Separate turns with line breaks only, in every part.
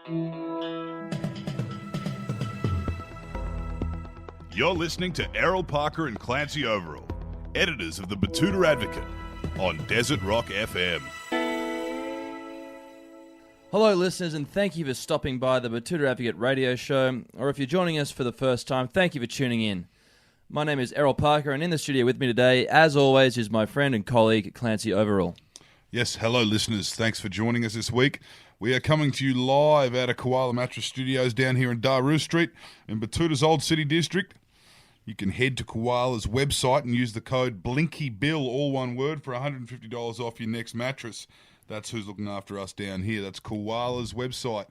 You're listening to Errol Parker and Clancy Overall, editors of the Betoota Advocate, on Desert Rock FM.
Hello listeners, and thank you for stopping by the Betoota Advocate Radio Show, or if you're joining us for the first time, thank you for tuning in. My name is Errol Parker, and in the studio with me today, as always, is my friend and colleague, Clancy Overall.
Yes, hello listeners, thanks for joining us this week. We are coming to you live out of Koala Mattress Studios down here in Daru Street in Betoota's Old City District. You can head to Koala's website and use the code BlinkyBill, all one word, for $150 off your next mattress. That's who's looking after us down here. That's Koala's website,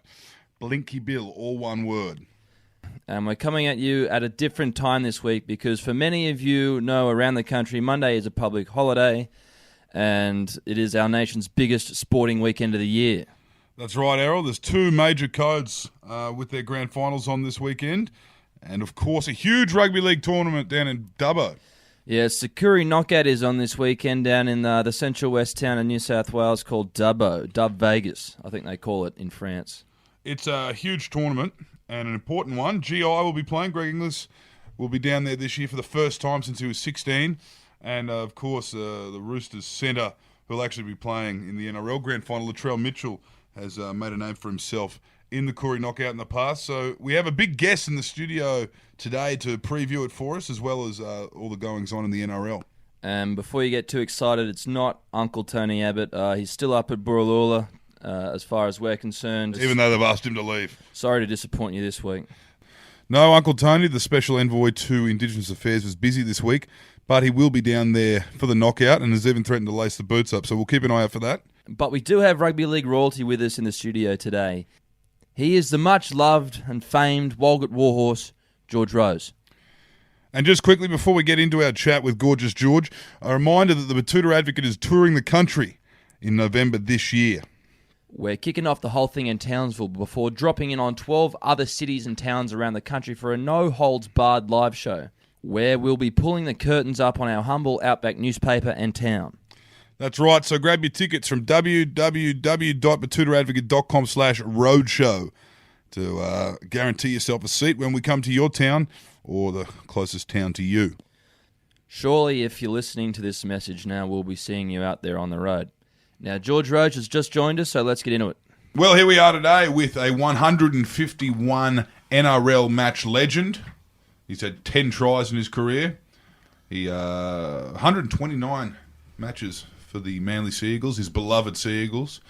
BlinkyBill, all one word.
And we're coming at you at a different time this week because for many of you know around the country, Monday is a public holiday and it is our nation's biggest sporting weekend of the year.
That's right, Errol. There's two major codes with their grand finals on this weekend. And, of course, a huge rugby league tournament down in Dubbo.
Yes, the Koori Knockout is on this weekend down in the central west town of New South Wales called Dubbo, Dub Vegas, I think they call it in France.
It's a huge tournament and an important one. GI will be playing. Greg Inglis will be down there this year for the first time since he was 16. And, of course, the Roosters centre who will actually be playing in the NRL grand final, Latrell Mitchell, has made a name for himself in the Koori Knockout in the past. So we have a big guest in the studio today to preview it for us, as well as all the goings-on in the NRL.
And before you get too excited, it's not Uncle Tony Abbott. He's still up at Buralula, as far as we're concerned.
Even though they've asked him to leave.
Sorry to disappoint you this week.
No, Uncle Tony, the Special Envoy to Indigenous Affairs, was busy this week, but he will be down there for the knockout and has even threatened to lace the boots up, so we'll keep an eye out for that.
But we do have rugby league royalty with us in the studio today. He is the much-loved and famed Walgett Warhorse, George Rose.
And just quickly, before we get into our chat with Gorgeous George, a reminder that the Betoota Advocate is touring the country in November this year.
We're kicking off the whole thing in Townsville before dropping in on 12 other cities and towns around the country for a no-holds-barred live show, where we'll be pulling the curtains up on our humble Outback newspaper and town.
That's right, so grab your tickets from www.betootaaadvocate.com/roadshow to guarantee yourself a seat when we come to your town or the closest town to you.
Surely, if you're listening to this message now, we'll be seeing you out there on the road. Now, George Roach has just joined us, so let's get into it.
Well, here we are today with a 151 NRL match legend. He's had 10 tries in his career. He 129 matches for the Manly Sea Eagles, his beloved Sea Eagles.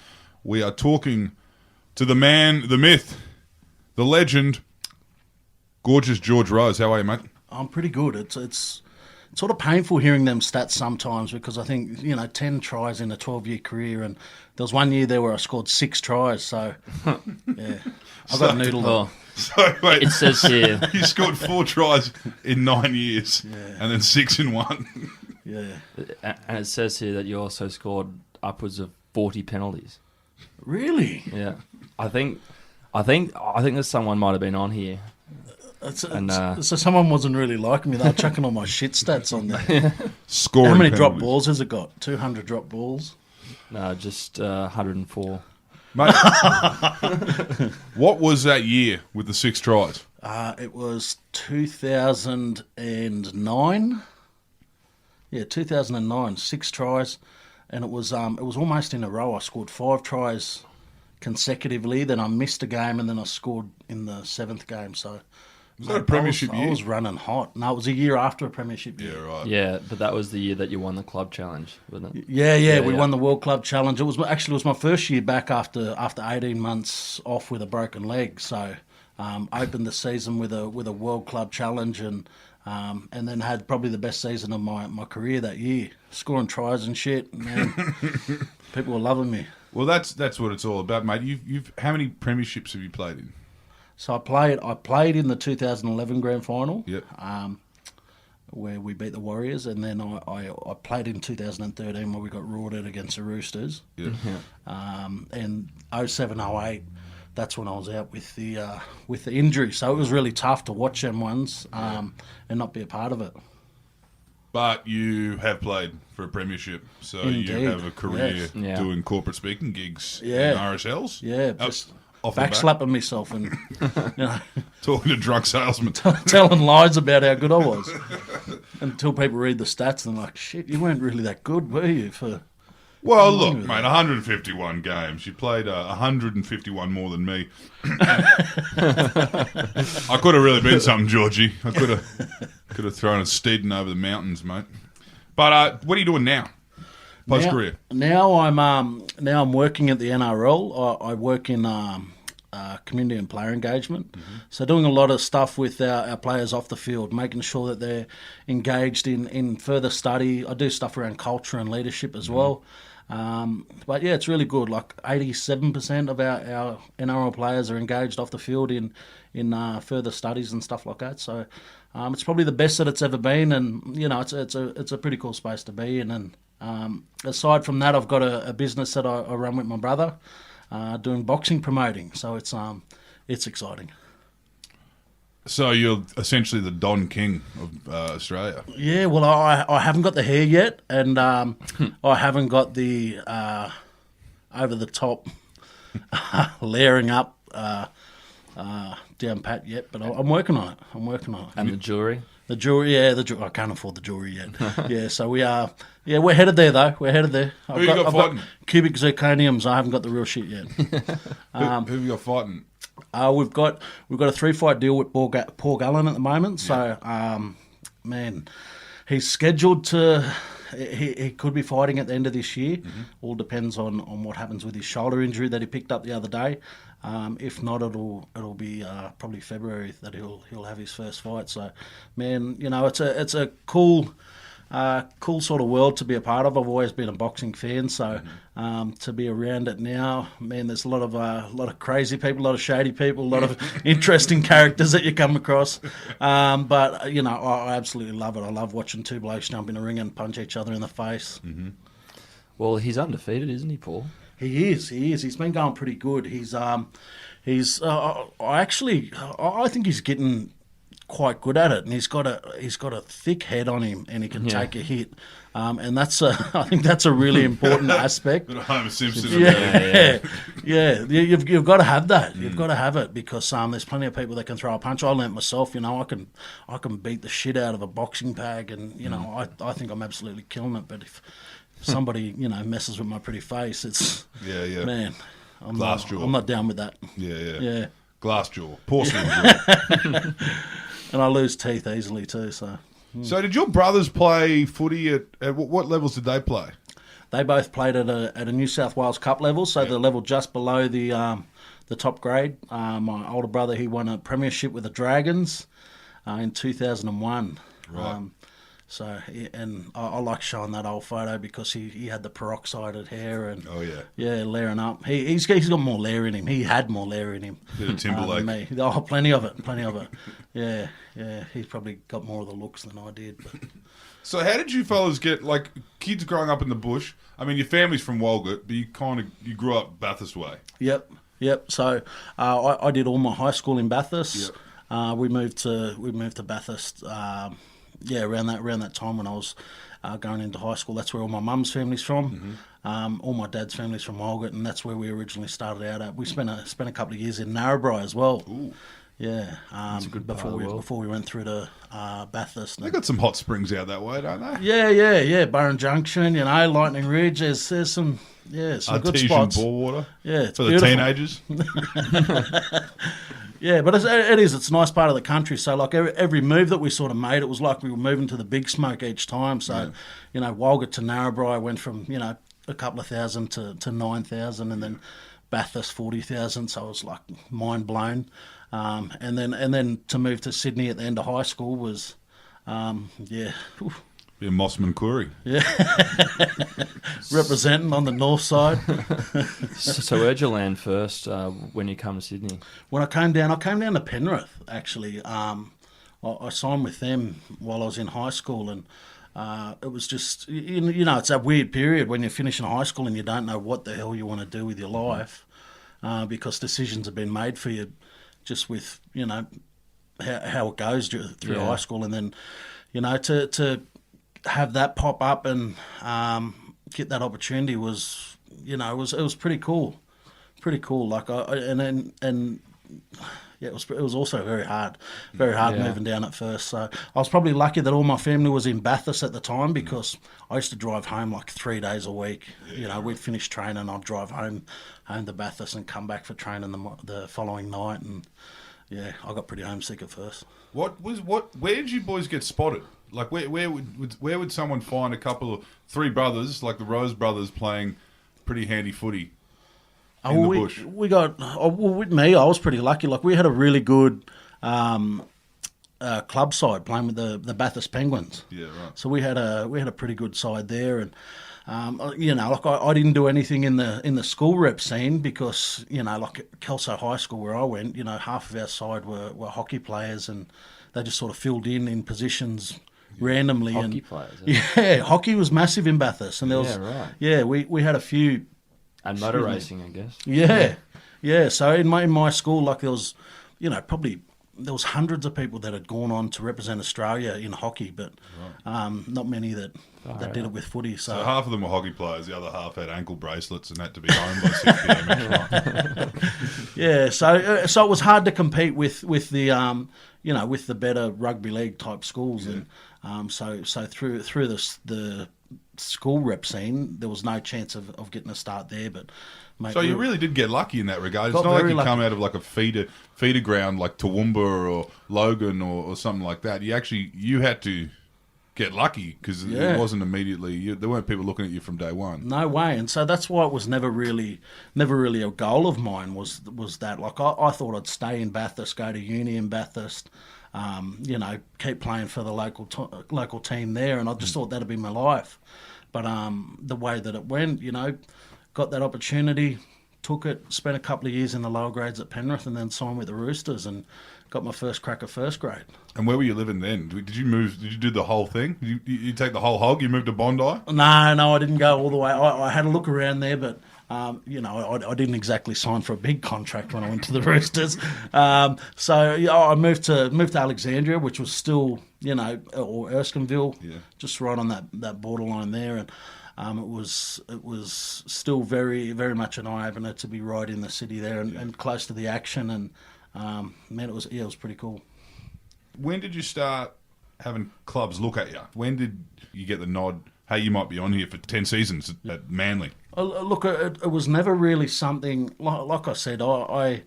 We are talking to the man, the myth, the legend, Gorgeous George Rose. How are you, mate?
I'm pretty good. It's sort of painful hearing them stats sometimes because I think, 10 tries in a 12-year career, and there was one year there where I scored 6 tries, so, yeah. I got a noodle.
Oh,
so, wait,
it says here.
You scored 4 tries in 9 years, and then 6 in 1.
Yeah.
And it says here that you also scored upwards of 40 penalties.
Really?
Yeah. I think that someone might have been on here.
So someone wasn't really liking me. They were chucking all my shit stats on there.
Scoring
How many
penalties.
drop balls has it got? 200 drop balls?
No, just 104.
Mate, what was that year with the 6 tries?
It was 2009. Yeah, 2009, 6 tries, and it was almost in a row. I scored 5 tries consecutively, then I missed a game, and then I scored in the 7th game. So,
Was that a premiership year?
I was running hot. No, it was a year after a premiership year.
Yeah, right.
Yeah, but that was the year that you won the club challenge, wasn't it?
Yeah, we won the World Club Challenge. It was my first year back after 18 months off with a broken leg. So, opened the season with a World Club Challenge and then had probably the best season of my career that year, scoring tries and shit. Man, people were loving me.
Well, that's what it's all about, mate. You've how many premierships have you played in?
So I played in the 2011 grand final.
Yep.
Where we beat the Warriors, and then I played in 2013 where we got rorted against the Roosters.
Yeah.
And 07-08, that's when I was out with the injury. So it was really tough to watch them ones and not be a part of it.
But you have played for a premiership, so
Indeed.
you have a career
Yes.
Yeah.
doing corporate speaking gigs
Yeah.
in RSLs.
Yeah,
Off the back.
backslapping myself and
Talking to drunk salesmen.
telling lies about how good I was. Until people read the stats and they're like, shit, you weren't really that good, were you?
Well, look, mate, 151 games. You played 151 more than me. I could have really been something, Georgie. I could have thrown a steeding over the mountains, mate. But what are you doing now? Post career.
Now I'm working at the NRL. I work in community and player engagement. Mm-hmm. So doing a lot of stuff with our players off the field, making sure that they're engaged in further study. I do stuff around culture and leadership as well. But yeah, it's really good. Like 87% of our NRL players are engaged off the field in further studies and stuff like that. So it's probably the best that it's ever been, and it's a pretty cool space to be in. And aside from that, I've got a business that I run with my brother, doing boxing promoting. So it's exciting.
So you're essentially the Don King of Australia.
Yeah, well, I haven't got the hair yet, and I haven't got the over-the-top layering up down pat yet, but I'm working on it.
And the jewellery?
The jewellery, I can't afford the jewellery yet. Yeah, so we're headed there, though. We're headed there.
Who I've got
cubic zirconiums. I haven't got the real shit yet.
Who have you got fighting?
We've got a 3-fight deal with Paul Gallen at the moment. So, man, he's scheduled to. He could be fighting at the end of this year. Mm-hmm. All depends on what happens with his shoulder injury that he picked up the other day. If not, it'll be probably February that he'll have his first fight. So, man, it's a cool sort of world to be a part of. I've always been a boxing fan, so to be around it now, man, there's a lot of crazy people, a lot of shady people, a lot of interesting characters that you come across. But I absolutely love it. I love watching two blokes jump in a ring and punch each other in the face.
Mm-hmm. Well, he's undefeated, isn't he, Paul?
He is. He's been going pretty good. I think he's getting quite good at it, and he's got a thick head on him, and he can take a hit, and I think that's a really important aspect.
Homer Simpson.
Yeah. You've got to have that. You've got to have it because there's plenty of people that can throw a punch. I learnt myself. I can beat the shit out of a boxing bag, and I think I'm absolutely killing it. But if somebody messes with my pretty face, it's man, I'm not down with that.
Yeah. Glass jaw, porcelain jaw.
And I lose teeth easily too. So
did your brothers play footy at what levels did they play?
They both played at a New South Wales Cup level, so the level just below the top grade. My older brother, he won a premiership with the Dragons in 2001.
Right.
And I like showing that old photo because he had the peroxided hair and layering up. He's got more layer in him. He had more layer in him.
Bit of Timberlake.
Than me. Oh, plenty of it. Yeah. He's probably got more of the looks than I did. But.
So how did you fellas get, like, kids growing up in the bush? I mean, your family's from Walgett, but you grew up Bathurst way.
Yep. So I did all my high school in Bathurst. Yep. We moved to Bathurst. Around that time when I was going into high school. That's where all my mum's family's from. Mm-hmm. All my dad's family's from Walgett, and that's where we originally started out at. We spent a couple of years in Narrabri as well. Ooh. Yeah,
that's a good before
we went through to Bathurst.
They got some hot springs out that way, don't they?
Yeah. Burren Junction, Lightning Ridge. There's some some good spots.
Artesian bore water.
Yeah, it's
for
beautiful.
The teenagers.
Yeah, but it's a nice part of the country. So, like, every move that we sort of made, it was like we were moving to the big smoke each time. So, Walgett to Narrabri went from, a couple of thousand to 9,000, and then Bathurst 40,000. So it was like mind blown. And then to move to Sydney at the end of high school was,
Be a Mossman Koori.
Yeah. Representing on the north side.
So where'd you land first when you come to Sydney?
When I came down to Penrith, actually. I signed with them while I was in high school, and it was just, it's that weird period when you're finishing high school and you don't know what the hell you want to do with your life because decisions have been made for you just with, how it goes through high school. And then, to have that pop up and get that opportunity was, it was pretty cool. pretty cool. Like and yeah, it was also very hard moving down at first. So I was probably lucky that all my family was in Bathurst at the time, because I used to drive home like 3 days a week. We'd finish training, I'd drive home to Bathurst and come back for training the following night, and yeah, I got pretty homesick at first.
Where did you boys get spotted? Like where would someone find three brothers like the Rose brothers playing pretty handy footy in the bush?
With me, I was pretty lucky. Like, we had a really good club side playing with the Bathurst Penguins.
Yeah, right.
So we had a pretty good side there, and like I didn't do anything in the school rep scene, because like at Kelso High School where I went, half of our side were hockey players, and they just sort of filled in positions randomly.
Hockey
and
players.
Yeah, hockey was massive in Bathurst, and there was we had a few.
And motor racing, I guess.
Yeah. So in my school, like, there was, probably there was hundreds of people that had gone on to represent Australia in hockey, but not many that did it with footy. So
half of them were hockey players, the other half had ankle bracelets and had to be home by 6 p.m. each night.
Yeah, so it was hard to compete with the with the better rugby league type schools, and so through the school rep scene, there was no chance of getting a start there. But mate,
so you really did get lucky in that regard. It's not like you come out of like a feeder ground like Toowoomba or Logan or something like that. You had to get lucky, because it wasn't immediately. There weren't people looking at you from day one.
No way. And so that's why it was never really a goal of mine. Was that, like, I thought I'd stay in Bathurst, go to uni in Bathurst. Keep playing for the local team there, and I just thought that'd be my life. But the way that it went, got that opportunity, took it, spent a couple of years in the lower grades at Penrith, and then signed with the Roosters and got my first crack at first grade.
And where were you living then? Did you move? Did you do the whole thing? Did you take the whole hog? You moved to Bondi?
No, I didn't go all the way. I had a look around there, but I didn't exactly sign for a big contract when I went to the Roosters. So I moved to Alexandria, which was still, or Erskineville, just right on that borderline there, and it was still very, very much an eye opener to be right in the city there and close to the action, and it was pretty cool.
When did you start having clubs look at you? When did you get the nod, hey, you might be on here for 10 seasons at Manly?
Look, it was never really something, like I said, I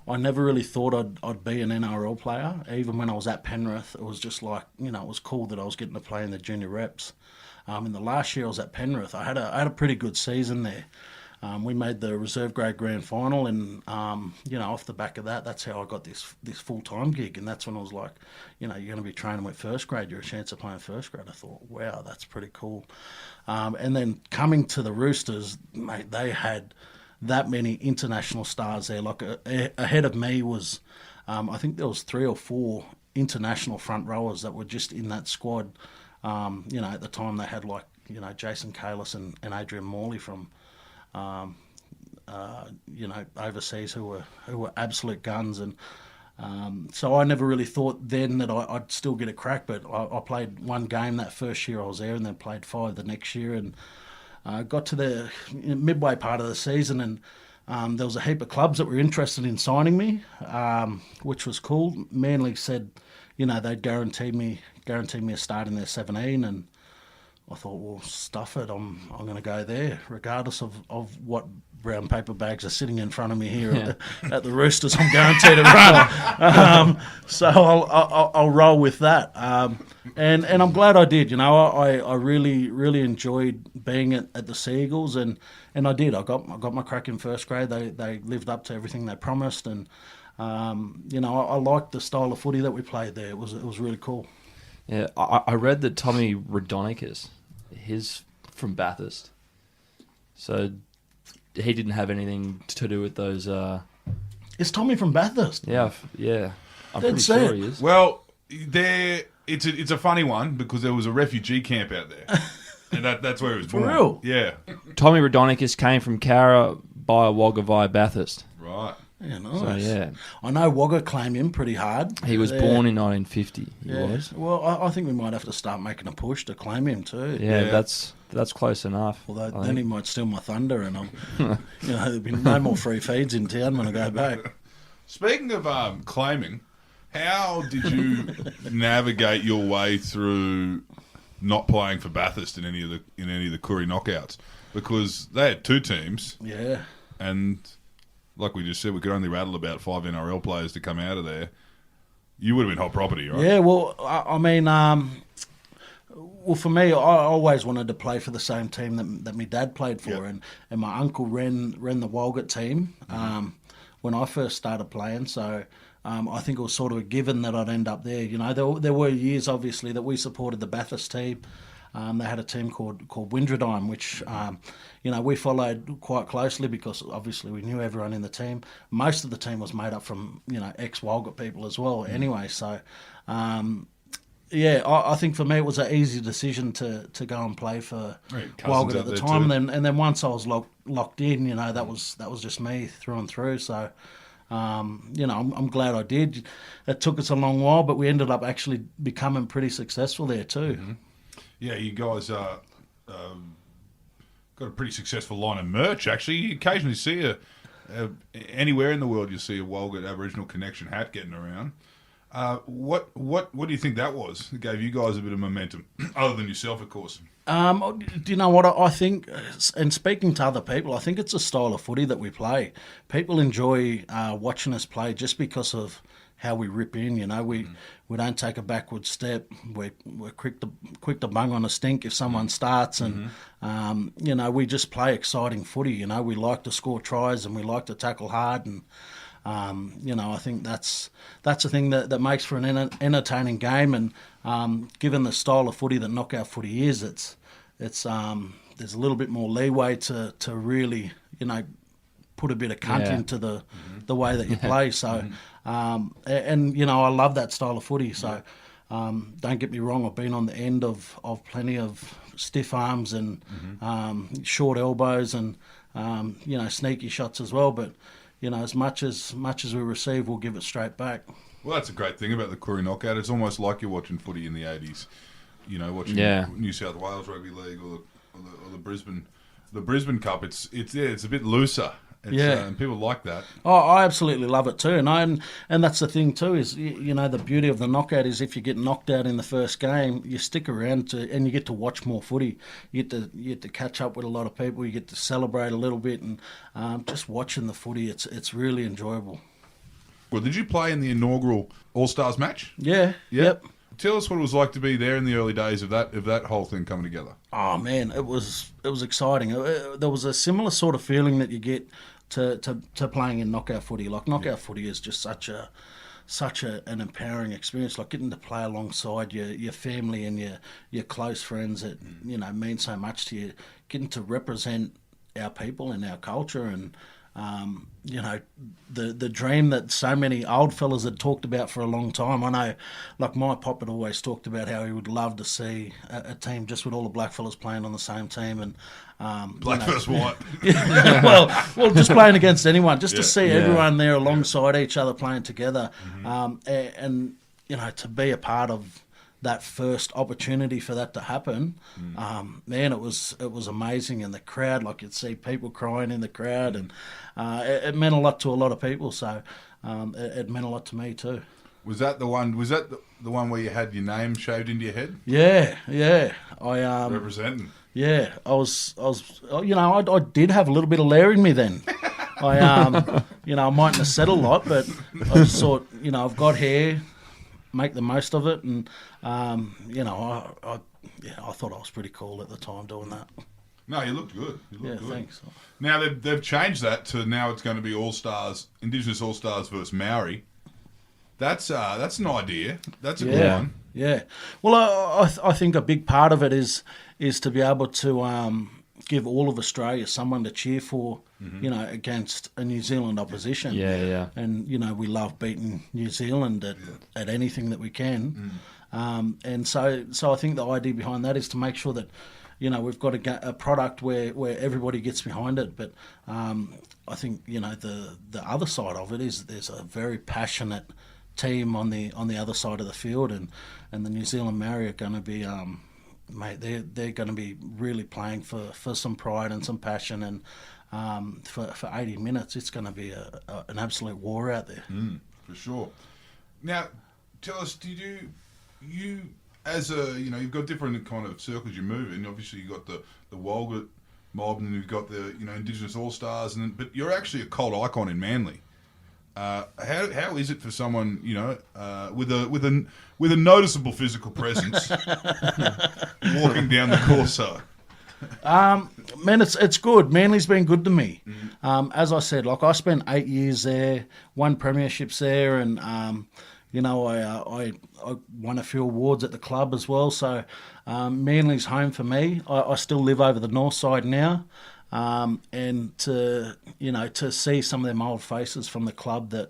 never really thought I'd be an NRL player. Even when I was at Penrith, it was just like, it was cool that I was getting to play in the junior reps. In the last year I was at Penrith, I had a pretty good season there. We made the reserve grade grand final, and off the back of that, that's how I got this full-time gig. And that's when I was like, you're going to be training with first grade, you're a chance of playing first grade. I thought, wow, that's pretty cool. And then coming to the Roosters, mate, they had that many international stars there. Like, ahead of me was, I think there was 3 or 4 international front rowers that were just in that squad. At the time they had, like, Jason Kalis and Adrian Morley from overseas who were absolute guns, and so I never really thought then that I'd still get a crack. But I played one game that first year I was there, and then played 5 the next year, and got to the midway part of the season, and there was a heap of clubs that were interested in signing me, which was cool. Manly said, they'd guaranteed me a start in their 17, and I thought, well, stuff it, I'm going to go there, regardless of what brown paper bags are sitting in front of me here at the Roosters. I'm guaranteed to run, so I'll roll with that. And I'm glad I did. I really, really enjoyed being at the Sea Eagles, and I did. I got my crack in first grade. They lived up to everything they promised, and I liked the style of footy that we played there. It was really cool.
Yeah, I read that Tommy Raudonikis, he's from Bathurst, so he didn't have anything to do with those.
Is Tommy from Bathurst?
Yeah. I'm pretty sure he is.
Well, it's a funny one, because there was a refugee camp out there, and that's where he was born.
For real?
Yeah.
Tommy Raudonikis came from Cara by Wagga via Bathurst.
Right.
Yeah, nice.
So, yeah.
I know Wagga claimed him pretty hard.
He was born in 1950. He was.
Well, I think we might have to start making a push to claim him too.
Yeah, that's close enough.
Although then he might steal my thunder, and there'll be no more free feeds in town when I go back.
Speaking of claiming, how did you navigate your way through not playing for Bathurst in any of the Koori Knockouts? Because they had two teams.
Yeah.
And like we just said, we could only rattle about 5 NRL players to come out of there. You would have been hot property, right?
Yeah, well, I mean, well, for me, I always wanted to play for the same team that my dad played for, and my uncle ran the Walgett team when I first started playing. So I think it was sort of a given that I'd end up there. You know, there were years, obviously, that we supported the Bathurst team. They had a team called Windradine, which, we followed quite closely because obviously we knew everyone in the team. Most of the team was made up from, ex-Walgett people as well anyway. So, I think for me it was an easy decision to go and play for Walgett at the time. And then once I was locked in, that was just me through and through. So, I'm glad I did. It took us a long while, but we ended up actually becoming pretty successful there too.
Mm-hmm. Yeah, you guys got a pretty successful line of merch, actually. You occasionally see anywhere in the world you see a Walgett Aboriginal Connection hat getting around. What do you think that was? It gave you guys a bit of momentum, other than yourself, of course.
Do you know what I think? And speaking to other people, I think it's a style of footy that we play. People enjoy watching us play just because of how we rip in. We don't take a backward step. We're quick to bung on a stink if someone starts, and we just play exciting footy. We like to score tries and we like to tackle hard, and I think that's the thing that makes for an entertaining game. And given the style of footy that knockout footy is, it's there's a little bit more leeway to really put a bit of cunt into the way that you play. So, I love that style of footy. So, don't get me wrong, I've been on the end of plenty of stiff arms and short elbows and sneaky shots as well. But as much as we receive, we'll give it straight back.
Well, that's a great thing about the Koori Knockout. It's almost like you're watching footy in the 80s. Watching New South Wales Rugby League or the Brisbane Cup. It's a bit looser. And people like that.
Oh, I absolutely love it too, and that's the thing too. Is the beauty of the knockout is if you get knocked out in the first game, you stick around and you get to watch more footy. You get to catch up with a lot of people. You get to celebrate a little bit, and just watching the footy, it's really enjoyable.
Well, did you play in the inaugural All Stars match?
Yeah. Yep.
Tell us what it was like to be there in the early days of that whole thing coming together.
Oh man, it was exciting. There was a similar sort of feeling that you get to playing in knockout footy. Like knockout footy is just such an empowering experience. Like getting to play alongside your family and your close friends that mean so much to you. Getting to represent our people and our culture and the dream that so many old fellas had talked about for a long time. I know, like my pop had always talked about how he would love to see a team just with all the black fellas playing on the same team and
black versus white.
well, just playing against anyone, just to see everyone there alongside each other playing together, and to be a part of that first opportunity for that to happen, man, it was amazing. And the crowd, like you'd see people crying in the crowd, and it meant a lot to a lot of people. So it meant a lot to me too.
Was that the one? Was that the one where you had your name shaved into your head?
Yeah. I
representing.
Yeah, I was. I did have a little bit of Lair in me then. I mightn't have said a lot, but I just thought, I've got hair. Make the most of it, and I thought I was pretty cool at the time doing that.
No, you looked good.
Good. Thanks.
Now they've changed that to now it's going to be All Stars, Indigenous All Stars versus Maori. That's an idea. That's a good one.
Yeah. Well, I think a big part of it is to be able to give all of Australia someone to cheer for, against a New Zealand opposition.
Yeah.
And, we love beating New Zealand at anything that we can. And so I think the idea behind that is to make sure that we've got a product where everybody gets behind it. But I think the other side of it is there's a very passionate team on the other side of the field, and the New Zealand Maori are going to be mate, they're going to be really playing for some pride and some passion, and for 80 minutes it's going to be an absolute war out there.
For sure. Now, tell us, did you as a, you've got different kind of circles you move in. Obviously you've got the Walgett mob, and you've got the Indigenous All-Stars, but you're actually a cult icon in Manly. How is it for someone with a noticeable physical presence walking down the Corso?
Man, it's good. Manly's been good to me. As I said, I spent 8 years there, won premierships there, and I won a few awards at the club as well. So Manly's home for me. I still live over the north side now. And to see some of them old faces from the club that,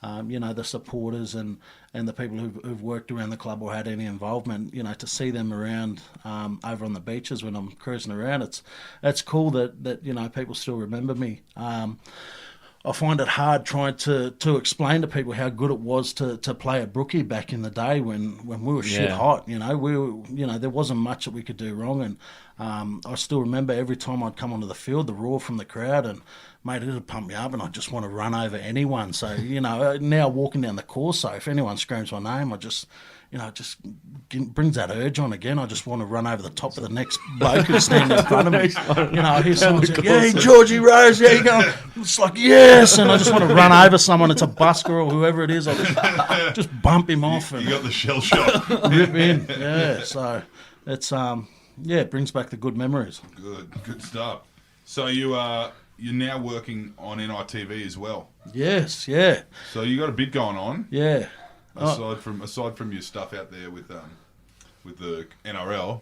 the supporters and the people who've worked around the club or had any involvement, to see them around over on the beaches when I'm cruising around, it's cool that people still remember me. I find it hard trying to explain to people how good it was to play at Brookie back in the day when we were shit hot. We were, there wasn't much that we could do wrong, and I still remember every time I'd come onto the field, the roar from the crowd, and mate, it would pump me up, and I just want to run over anyone. So now walking down the Corso, if anyone screams my name, I just just brings that urge on again. I just want to run over the top of the next bloke who's standing in front of me. I hear someone say, "Yeah, Georgie Rose, yeah," you go. It's like, yes, and I just want to run over someone. It's a busker or whoever it is. I just bump him off.
You got the shell shock.
Rip in, yeah. So it's it brings back the good memories.
Good stuff. So you're now working on NITV as well.
Yes, yeah.
So you got a bit going on.
Yeah.
Aside from your stuff out there with the NRL,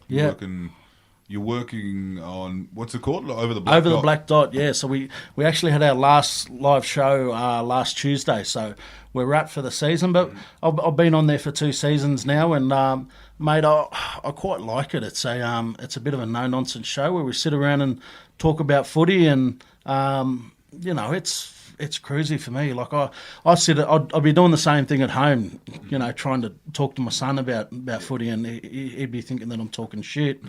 you're working on, what's it called? Over the Black Dot.
Yeah. So we actually had our last live show last Tuesday. So we're wrapped for the season, but I've been on there for 2 seasons now, and mate, I quite like it. It's a bit of a no nonsense show where we sit around and talk about footy, and it's cruisy for me. Like I'd be doing the same thing at home, trying to talk to my son about footy, and he'd be thinking that I'm talking shit,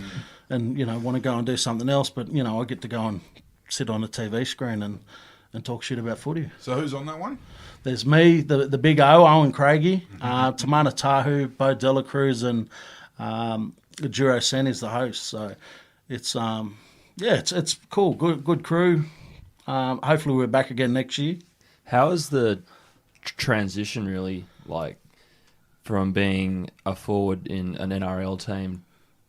and want to go and do something else. But I get to go and sit on a TV screen and talk shit about footy.
So who's on that one?
There's me, the big O, Owen Craigie, Tamana Tahu, Bo Dela Cruz, and Juro Sen is the host. So it's it's cool, good crew. Hopefully we're back again next year.
How is the transition really like from being a forward in an NRL team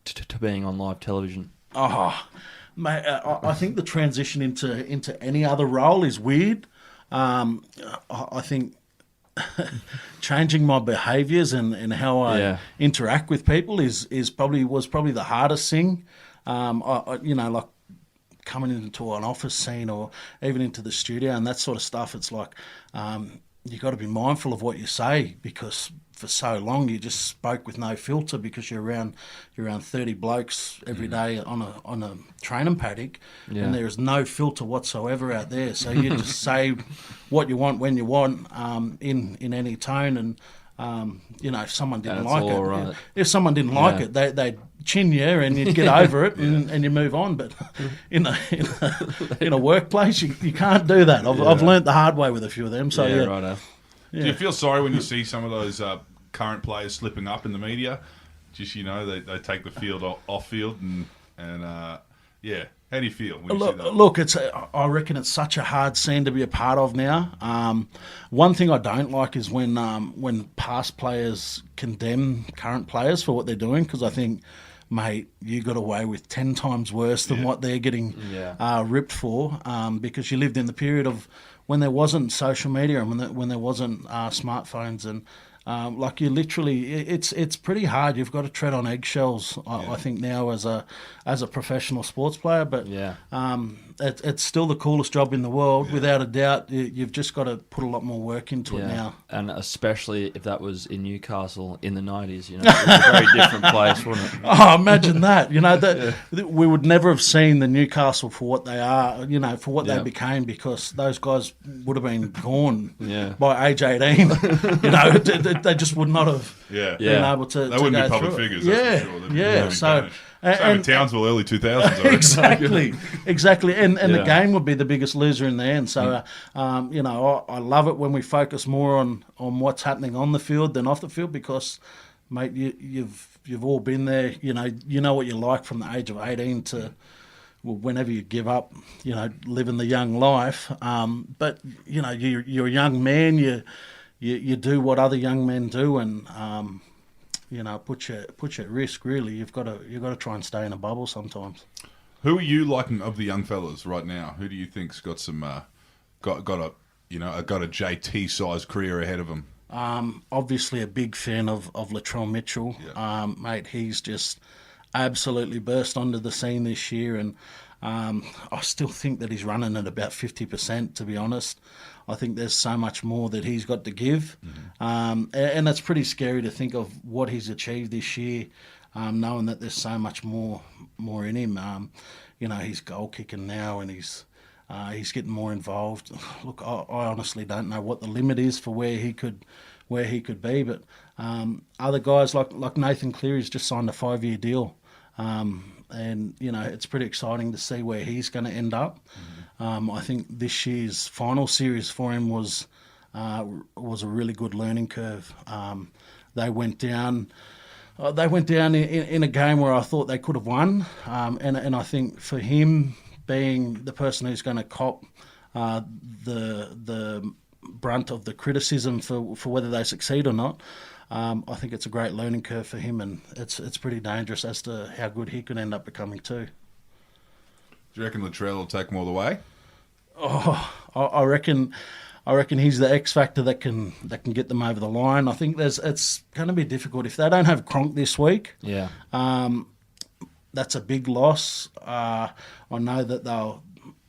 to being on live television?
Oh, mate, I think the transition into any other role is weird. I think changing my behaviours and how I interact with people was probably the hardest thing. Like coming into an office scene or even into the studio and that sort of stuff, it's like you got to be mindful of what you say, because for so long you just spoke with no filter, because you're around 30 blokes every day on a training paddock, and there is no filter whatsoever out there. So you just say what you want when you want, in any tone, and if someone didn't like it,
right.
If someone didn't like it, they'd chin you and you'd get over it and you move on. But in a workplace, you can't do that. I've learnt the hard way with a few of them. So
right.
Do you feel sorry when you see some of those current players slipping up in the media? Just they take the field off field and how do you feel when you see that?
Look, I reckon it's such a hard scene to be a part of now. One thing I don't like is when past players condemn current players for what they're doing, because I think, mate, you got away with 10 times worse than what they're getting ripped for, because you lived in the period of when there wasn't social media and when there wasn't smartphones, and like you literally, it's pretty hard. You've got to tread on eggshells, I think, now as a professional sports player. But it's still the coolest job in the world, without a doubt. You've just got to put a lot more work into it now.
And especially if that was in Newcastle in the 90s, you know, it was a very different place, wasn't it?
Oh, imagine that. You know, we would never have seen the Newcastle for what they are, you know, for what they became, because those guys would have been gone by age 18. You know, they just would not have been able to
They wouldn't
go
be public
through
figures,
it.
that's for sure.
Yeah. So...
Same in Townsville, early 2000s. I reckon.
Exactly. And the game would be the biggest loser in the end. So, you know, I love it when we focus more on what's happening on the field than off the field, because, mate, you've all been there. You know what you're like from the age of 18 to whenever you give up, you know, living the young life. But, you know, you're a young man. You do what other young men do, and you know, put you at risk. Really, you've got to try and stay in a bubble sometimes.
Who are you liking of the young fellas right now? Who do you think's got some got a JT sized career ahead of him?
Obviously, a big fan of Latrell Mitchell.
Yeah.
Mate, he's just absolutely burst onto the scene this year, and I still think that he's running at about 50%. To be honest, I think there's so much more that he's got to give, and it's pretty scary to think of what he's achieved this year, knowing that there's so much more in him. You know, he's goal kicking now, and he's getting more involved. Look, I honestly don't know what the limit is for where he could be, but other guys like Nathan Cleary's just signed a 5-year deal. And, you know, it's pretty exciting to see where he's going to end up. I think this year's final series for him was a really good learning curve. They went down in a game where I thought they could have won. And I think for him, being the person who's going to cop the brunt of the criticism for whether they succeed or not, I think it's a great learning curve for him, and it's pretty dangerous as to how good he could end up becoming too.
Do you reckon Latrell will take him all the way?
Oh, I reckon he's the X factor that can get them over the line. I think it's going to be difficult if they don't have Cronk this week.
Yeah.
That's a big loss. I know that they'll,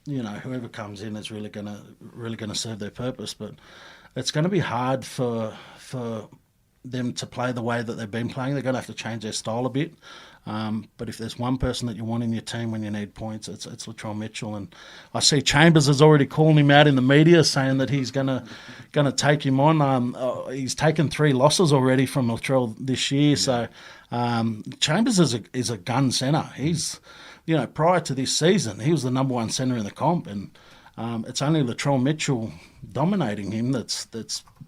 you know, whoever comes in is really gonna serve their purpose, but it's going to be hard for them to play the way that they've been playing. They're going to have to change their style a bit. But if there's one person that you want in your team when you need points, it's Latrell Mitchell. And I see Chambers has already called him out in the media, saying that he's gonna take him on. He's taken 3 losses already from Latrell this year. So Chambers is a gun centre. He's, you know, prior to this season, he was the number 1 centre in the comp, and it's only Latrell Mitchell dominating him that's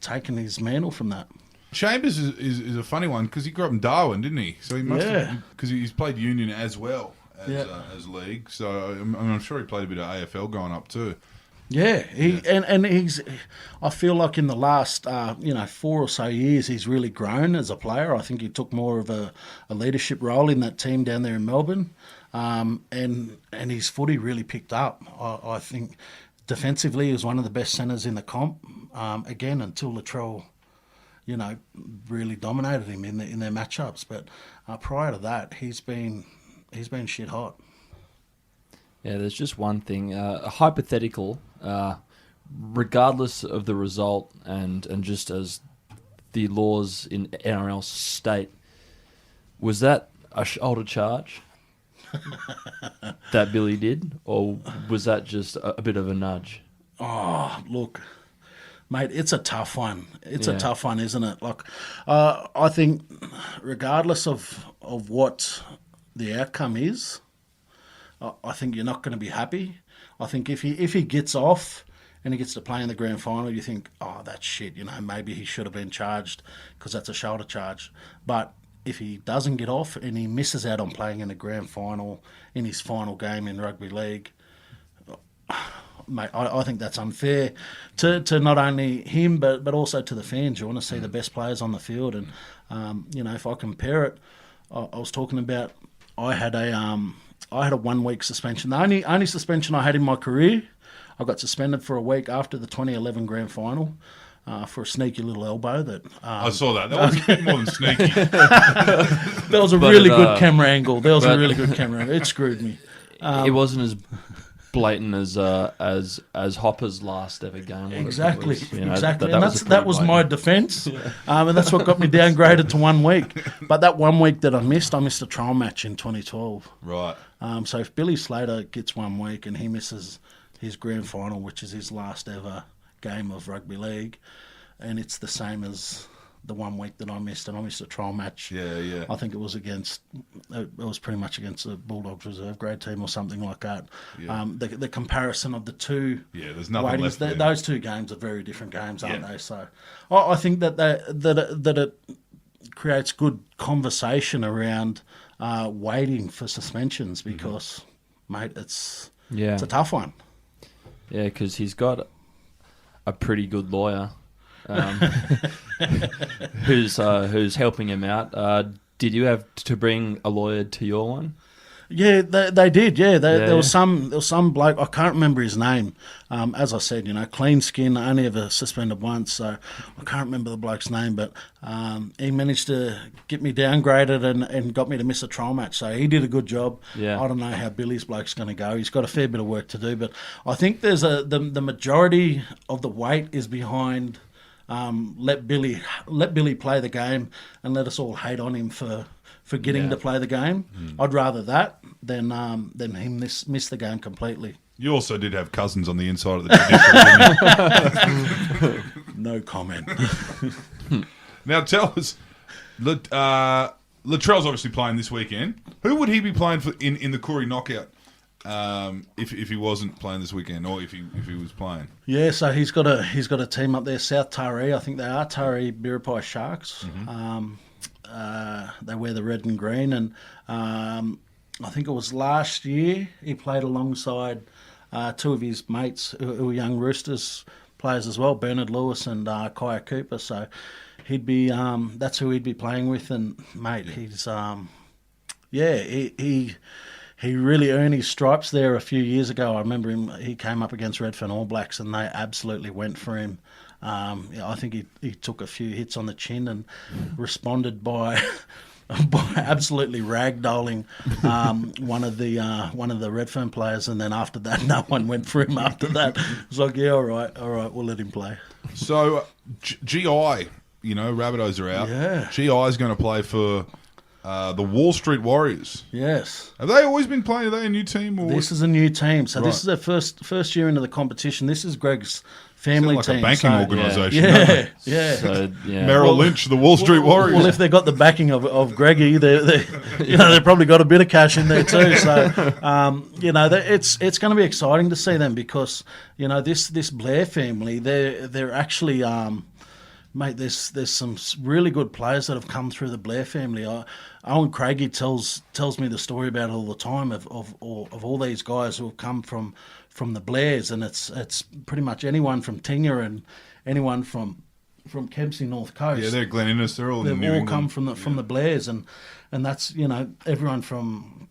taken his mantle from that.
Chambers is a funny one because he grew up in Darwin, didn't he? So he must have, because he's played union as well as league. So I'm sure he played a bit of AFL going up too.
Yeah, and he's. I feel like in the last 4 or so years, he's really grown as a player. I think he took more of a leadership role in that team down there in Melbourne, and his footy really picked up. I think defensively, he was one of the best centres in the comp. Again, until Latrell, you know, really dominated him in their matchups. But prior to that, he's been shit hot.
Yeah, there's just one thing, a hypothetical, regardless of the result, and just as the laws in NRL state, was that a shoulder charge that Billy did, or was that just a bit of a nudge?
Oh, look, mate, it's a tough one. It's a tough one, isn't it? Like, I think regardless of what the outcome is, I think you're not going to be happy. I think if he gets off and he gets to play in the grand final, you think, oh, that's shit. You know, maybe he should have been charged because that's a shoulder charge. But if he doesn't get off and he misses out on playing in a grand final in his final game in rugby league, mate, I think that's unfair to not only him but also to the fans. You want to see the best players on the field, and you know, if I compare it, I was talking about I had a 1 week suspension. The only suspension I had in my career. I got suspended for a week after the 2011 grand final for a sneaky little elbow that...
I saw that. That was a bit more than sneaky.
There was a really good camera angle. It screwed me.
It wasn't as blatant as Hopper's last ever game.
Exactly,
Was, you know,
exactly. That was
blatant.
my defence, and that's what got me downgraded to 1 week. But that 1 week that I missed a trial match in 2012.
Right.
So if Billy Slater gets 1 week and he misses his grand final, which is his last ever game of rugby league, and it's the same as the 1 week that I missed, and I missed a trial match.
Yeah.
I think it was pretty much against the Bulldogs reserve grade team or something like that.
Yeah.
The comparison of the two.
Yeah, there's nothing left there.
Those two games are very different games, aren't they? So I think that it creates good conversation around waiting for suspensions because, mate, it's a tough one.
Yeah, because he's got a pretty good lawyer. Who's helping him out? Did you have to bring a lawyer to your one?
Yeah, they did. Yeah, there was some bloke. I can't remember his name. As I said, clean skin. I only ever suspended once, so I can't remember the bloke's name. But he managed to get me downgraded and got me to miss a trial match. So he did a good job.
Yeah.
I don't know how Billy's bloke's going to go. He's got a fair bit of work to do, but I think there's the majority of the weight is behind. Let Billy play the game and let us all hate on him for getting to play the game. I'd rather that than him miss the game completely.
You also did have cousins on the inside of the judiciary, didn't you?
No comment.
Now tell us, Latrell's obviously playing this weekend. Who would he be playing for in the Koori Knockout? If he wasn't playing this weekend, or if he was playing,
so he's got a team up there, South Taree. I think they are Taree Biripi Sharks. They wear the red and green, and I think it was last year he played alongside two of his mates who were young Roosters players as well, Bernard Lewis and Kaya Cooper. So he'd be that's who he'd be playing with, and mate, he's He really earned his stripes there a few years ago. I remember he came up against Redfern All Blacks and they absolutely went for him. I think he took a few hits on the chin and responded by absolutely ragdolling one of the Redfern players, and then after that, no one went for him after that. It was like, yeah, all right, we'll let him play.
So GI, Rabbitohs are out.
Yeah.
GI is going to play for the Wall Street Warriors.
Yes.
Have they always been playing? Are they a new team? Or
This is a new team. So
Right.
This is their first year into the competition. This is Greg's family
like
team.
a banking
so,
organisation. don't they?
Yeah.
So, yeah.
Merrill Lynch, the Wall Street Warriors.
Well, if they got the backing of Greggy, they've probably got a bit of cash in there too. So, it's going to be exciting to see them because this Blair family, they're actually. Mate, there's some really good players that have come through the Blair family. Owen Craigie tells me the story about it all the time of all these guys who have come from the Blairs, and it's pretty much anyone from Tingha and anyone from Kempsey North Coast.
Yeah, they're Glen Innes. They're all in
They've
New
all
England.
come from the Blairs, and that's everyone from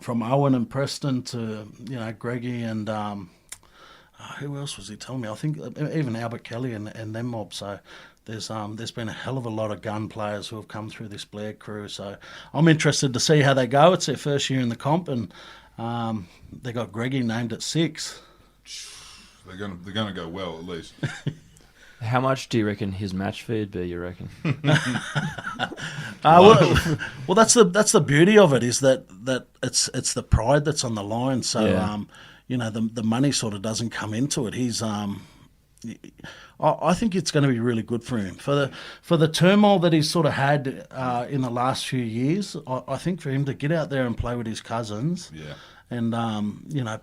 Owen and Preston to Greggy and who else was he telling me? I think even Albert Kelly and them mob. So there's been a hell of a lot of gun players who have come through this Blair crew. So I'm interested to see how they go. It's their first year in the comp, and they got Greggy named at 6.
They're gonna go well at least.
How much do you reckon his match fee would be? You reckon?
Well, that's the beauty of it is that it's the pride that's on the line. So
Yeah.
the money sort of doesn't come into it. He's I think it's going to be really good for him for the turmoil that he's sort of had in the last few years. I think for him to get out there and play with his cousins,
Yeah.
and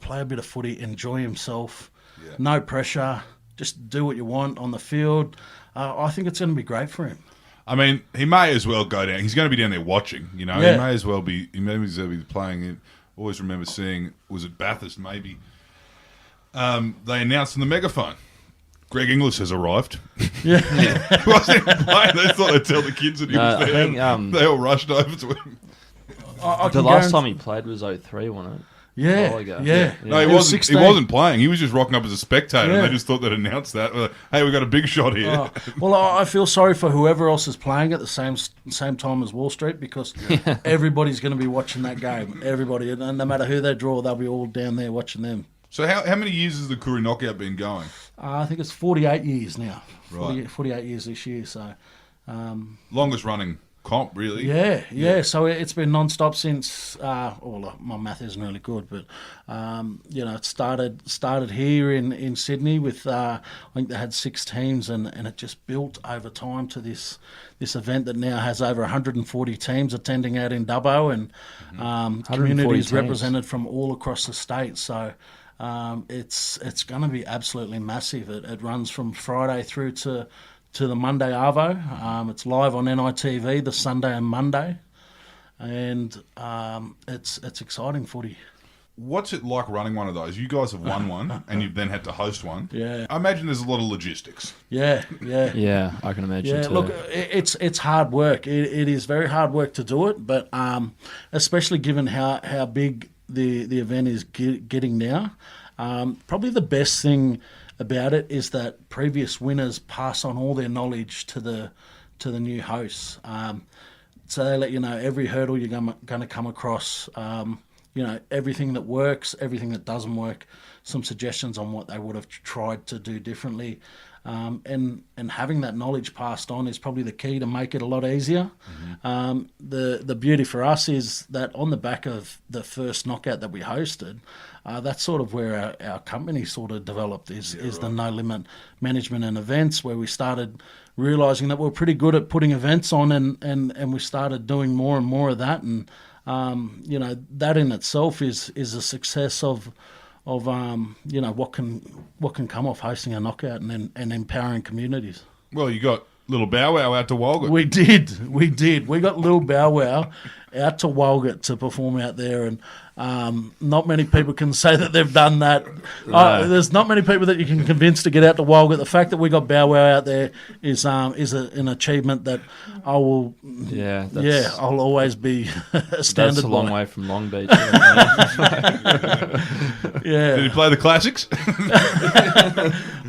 play a bit of footy, enjoy himself,
Yeah.
no pressure, just do what you want on the field. I think it's going to be great for him.
I mean, he may as well go down. He's going to be down there watching. He may as well be. He may as well be playing. Always remember seeing, was it Bathurst maybe? They announced on the megaphone, Greg Inglis has arrived.
Yeah.
He wasn't even playing. They thought they'd tell the kids that he was
I
there.
think,
They all rushed over to him.
I
the
can
last
guarantee-
time he played was 03, wasn't it?
Yeah,
while ago.
yeah.
No, he
He was
wasn't.
16.
He wasn't playing. He was just rocking up as a spectator.
Yeah.
And they just thought they'd announced that. Hey, we got a big shot here.
Oh, well, I feel sorry for whoever else is playing at the same time as Wall Street because everybody's going to be watching that game. Everybody, and no matter who they draw, they'll be all down there watching them.
So how many years has the Koori Knockout been going?
I think it's 48 years now.
Right.
48 years this year. So,
Longest running comp, really.
yeah. So it's been non-stop since. My math isn't really good, but it started here in Sydney with. I think they had 6 teams, and it just built over time to this event that now has over 140 teams attending out in Dubbo, and communities represented from all across the state. So. It's going to be absolutely massive. It runs from Friday through to the Monday Arvo. It's live on NITV the Sunday and Monday, and it's exciting footy.
What's it like running one of those? You guys have won one, and you've then had to host one.
Yeah.
I imagine there's a lot of logistics.
Yeah.
Yeah, I can imagine too.
Look, it's hard work. It is very hard work to do it, but especially given how big the event is getting now, probably the best thing about it is that previous winners pass on all their knowledge to the new hosts. So they let you know every hurdle you're going to come across. Everything that works, everything that doesn't work, some suggestions on what they would have tried to do differently. And having that knowledge passed on is probably the key to make it a lot easier. The beauty for us is that on the back of the first knockout that we hosted, that's sort of where our company sort of developed is the No Limit Management and Events, where we started realising that we're pretty good at putting events on, and we started doing more and more of that. And, that in itself is a success of what can come off hosting a knockout and empowering communities.
Well, you got little Bow Wow out to Walgett.
We did. We got little Bow Wow out to Walgett to perform out there, and not many people can say that they've done that.
Right.
There's not many people that you can convince to get out to Walgett. The fact that we got Bow Wow out there is an achievement that I will.
Yeah,
I'll always be astounded.
That's a long
by.
way from Long Beach.
Yeah.
Did he play the classics?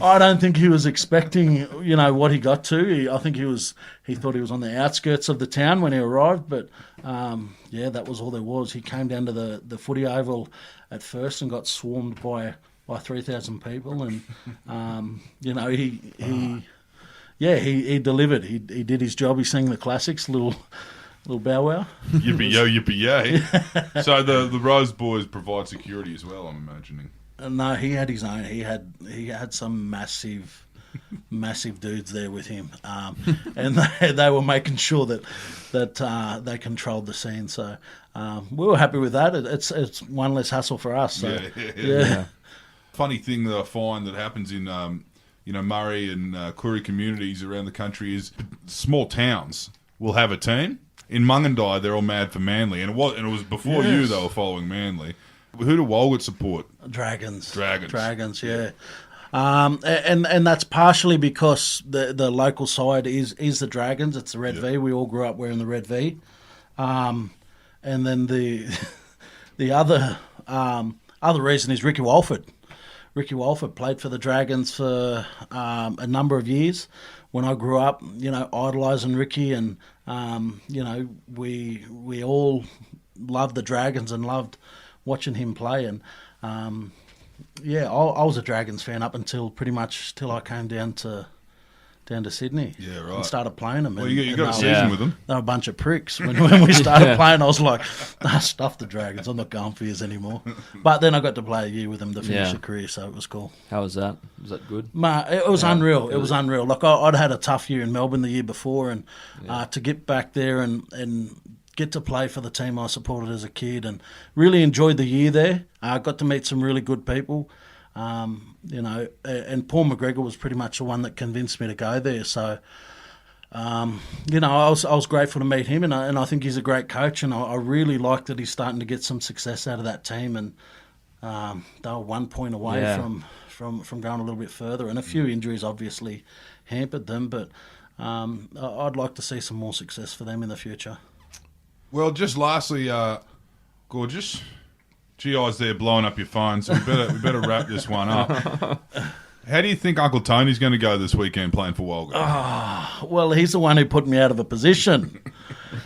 I don't think he was expecting, what he got to. I think he thought he was on the outskirts of the town when he arrived, but that was all there was. He came down to the footy oval at first and got swarmed by 3,000 people, and he delivered. He did his job. He sang the classics, little Bow Wow.
Yippee yo, yippee yay. So the Rose Boys provide security as well, I'm imagining.
No, he had his own. He had some massive dudes there with him, and they were making sure that they controlled the scene. So we were happy with that. It's one less hassle for us. So, yeah.
Funny thing that I find that happens in Murray and Koori communities around the country is small towns will have a team. In Mungandai, they're all mad for Manly, and it was before you they were following Manly. Who do Walgett support?
Dragons, yeah. And that's partially because the local side is the Dragons. It's the Red V. We all grew up wearing the Red V. And then the other reason is Ricky Walford. Ricky Walford played for the Dragons for a number of years. When I grew up, idolising Ricky, and we all loved the Dragons and loved watching him play. And I was a Dragons fan up until pretty much till I came down to Sydney.
Yeah, right.
And started playing them.
Well, you got a season with them.
They were a bunch of pricks. When we started playing, I was like, stuff the Dragons. I'm not going for yours anymore. But then I got to play a year with them to finish a career, so it was cool.
How was that? Was that good?
It was unreal. It was unreal. Like, I'd had a tough year in Melbourne the year before, and to get back there and get to play for the team I supported as a kid, and really enjoyed the year there. I got to meet some really good people. And Paul McGregor was pretty much the one that convinced me to go there. So, I was grateful to meet him, and I think he's a great coach, and I really like that he's starting to get some success out of that team. And they were 1 point away from going a little bit further, and a few injuries obviously hampered them. But I'd like to see some more success for them in the future.
Well, just lastly, Gorgeous. GI's there blowing up your phone, so we better wrap this one up. How do you think Uncle Tony's going to go this weekend playing for Walgett?
Well, he's the one who put me out of a position.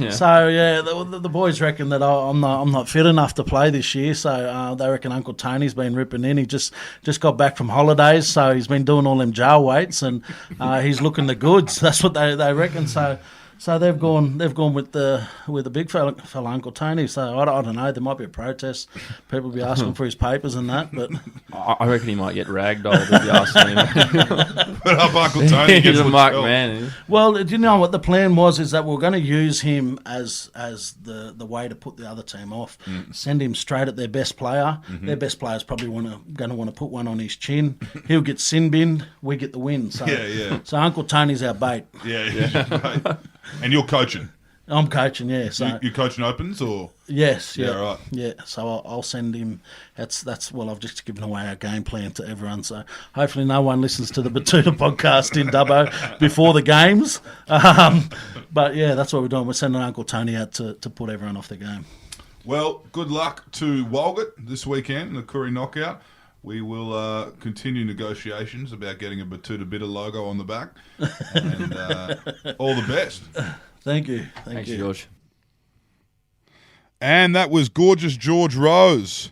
So yeah, the boys reckon that I'm not fit enough to play this year. So they reckon Uncle Tony's been ripping in. He just got back from holidays, so he's been doing all them jail weights, and he's looking the goods. That's what they reckon. So they've gone with the big fella Uncle Tony. So I don't know. There might be a protest. People will be asking for his papers and that. But
I reckon he might get ragdolled if you ask him.
Put up Uncle Tony.
He's a marked man.
well, do you know what the plan was? Is that we're going to use him as the way to put the other team off. Send him straight at their best player. Their best player's probably going to want to put one on his chin. He'll get sin binned. We get the win. So, So Uncle Tony's our bait.
Yeah. And you're coaching.
I'm coaching, yeah. So
you coaching opens or?
yes, yeah,
right.
Yeah, so I'll send him. That's well, I've just given away our game plan to everyone. So hopefully no one listens to the Betoota podcast in Dubbo before the games. But yeah, that's what we're doing. We're sending Uncle Tony out to put everyone off the game.
Well, good luck to Walgett this weekend, the Koori Knockout. We will continue negotiations about getting a Betoota Bitter logo on the back. And all the best.
Thank you.
Thanks, George.
And that was gorgeous George Rose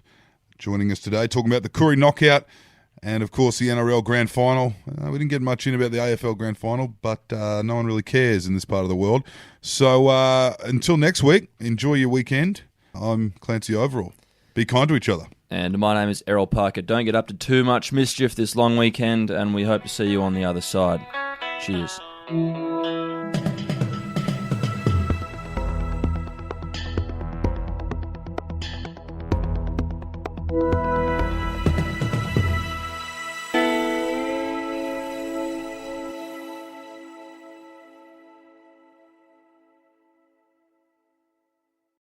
joining us today, talking about the Koori Knockout and, of course, the NRL Grand Final. We didn't get much in about the AFL Grand Final, but no one really cares in this part of the world. So until next week, enjoy your weekend. I'm Clancy Overall. Be kind to each other.
And my name is Errol Parker. Don't get up to too much mischief this long weekend, and we hope to see you on the other side. Cheers.